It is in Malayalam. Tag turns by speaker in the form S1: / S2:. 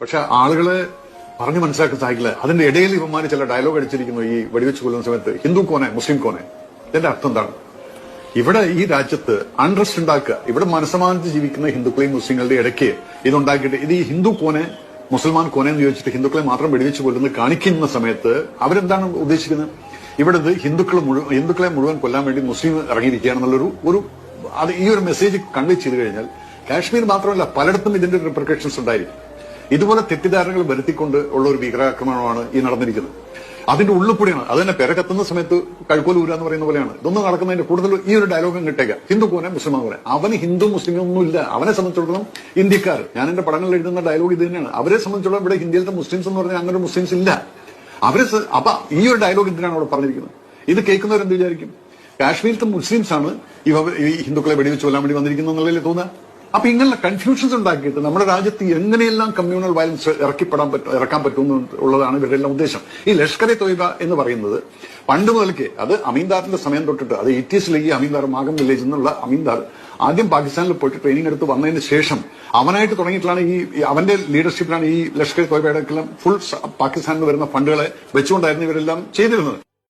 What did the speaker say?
S1: പക്ഷെ ആളുകളെ പറഞ്ഞു മനസ്സിലാക്കാൻ സാധിക്കില്ല. അതിന്റെ ഇടയിൽ ഇവന്മാർ ചില ഡയലോഗ് അടിച്ചിരിക്കുന്നു ഈ വെടിവെച്ച് കൊല്ലുന്ന സമയത്ത്. ഹിന്ദു കോനെ മുസ്ലിം കോനെ, ഇതിന്റെ അർത്ഥം എന്താണ്? ഇവിടെ ഈ രാജ്യത്ത് അൺട്രസ്റ്റ് ഉണ്ടാക്കുക, ഇവിടെ മനസ്സമാനത്ത് ജീവിക്കുന്ന ഹിന്ദുക്കളെയും മുസ്ലിങ്ങളുടെ ഇടയ്ക്ക് ഇതുണ്ടാക്കിയിട്ട് ഇത് ഈ ഹിന്ദു കോനെ മുസൽമാൻ കോനെ എന്ന് ചോദിച്ചിട്ട് ഹിന്ദുക്കളെ മാത്രം വെടിവെച്ച് കൊല്ലുന്നത് കാണിക്കുന്ന സമയത്ത് അവരെന്താണ് ഉദ്ദേശിക്കുന്നത്? ഇവിടെ ഇത് ഹിന്ദുക്കളെ മുഴുവൻ കൊല്ലാൻ വേണ്ടി മുസ്ലിം ഇറങ്ങിയിരിക്കുകയാണെന്നുള്ളൊരു അത് ഈ ഒരു മെസ്സേജ് കൺവേ ചെയ്ത് കഴിഞ്ഞാൽ കാശ്മീർ മാത്രമല്ല പലയിടത്തും ഇതിന്റെ റിപ്രിക്കഷൻസ് ഉണ്ടായിരിക്കും. ഇതുപോലെ തെറ്റിദ്ധാരണകൾ വരുത്തിക്കൊണ്ട് ഉള്ള ഒരു ഭീകരാക്രമണമാണ് ഈ നടന്നിരിക്കുന്നത്. അതിന്റെ ഉള്ളിൽക്കൂടിയാണ്. അത് തന്നെ പെര കത്തുന്ന സമയത്ത് കഴുക്കോൽ ഊര എന്ന് പറയുന്ന പോലെയാണ് ഇതൊന്നും നടക്കുന്നതിന്റെ കൂടുതൽ ഈ ഒരു ഡയലോഗും കിട്ടേക്കാം. ഹിന്ദു കോനെ മുസ്ലിം കോനെ, അവന് ഹിന്ദു മുസ്ലിം ഒന്നുമില്ല. അവനെ സംബന്ധിച്ചിടത്തോളം ഇന്ത്യക്കാർ, ഞാൻ എന്റെ പടങ്ങളിൽ എഴുതുന്ന ഡയലോഗ് ഇത് തന്നെയാണ്. അവരെ സംബന്ധിച്ചിടത്തോളം ഇവിടെ ഇന്ത്യയിലത്തെ മുസ്ലിംസ് എന്ന് പറഞ്ഞാൽ അങ്ങനെ മുസ്ലിംസ് ഇല്ല. അപ്പൊ ഈ ഒരു ഡയലോഗ് എന്തിനാണ് അവിടെ പറഞ്ഞിരിക്കുന്നത്? ഇത് കേൾക്കുന്നവരെന്ത് വിചാരിക്കും? കാശ്മീരിലത്തെ മുസ്ലിംസ് ആണ് ഈ ഹിന്ദുക്കളെ വെടിവെച്ച് കൊല്ലാൻ വേണ്ടി വന്നിരിക്കുന്ന എന്നുള്ളതിൽ തോന്നുക. അപ്പൊ ഇങ്ങനെ കൺഫ്യൂഷൻസ് ഉണ്ടാക്കിയിട്ട് നമ്മുടെ രാജ്യത്ത് എങ്ങനെയെല്ലാം കമ്മ്യൂണൽ വയലൻസ് ഇറക്കാൻ പറ്റുമെന്നുള്ളതാണ് ഇവരുടെ എല്ലാം ഉദ്ദേശം. ഈ ലഷ്കർ എ തൊയ്ബ എന്ന് പറയുന്നത് പണ്ട് മുതൽക്കേ, അത് അമീൻദാറിന്റെ സമയം തൊട്ടിട്ട്, അത് 80s ഈ അമീൻദാർ മാഗം വില്ലേജ് എന്നുള്ള അമീൻദാർ ആദ്യം പാകിസ്ഥാനിൽ പോയിട്ട് ട്രെയിനിങ് എടുത്ത് വന്നതിന് ശേഷം അവനായിട്ട് തുടങ്ങിയിട്ടാണ് അവന്റെ ലീഡർഷിപ്പിലാണ് ഈ ലഷ്കർ എ തൊയ്ബയുടെ ഫുൾ പാകിസ്ഥാനിൽ വരുന്ന ഫണ്ടുകളെ വെച്ചുകൊണ്ടായിരുന്നു ഇവരെല്ലാം ചെയ്തിരുന്നത്.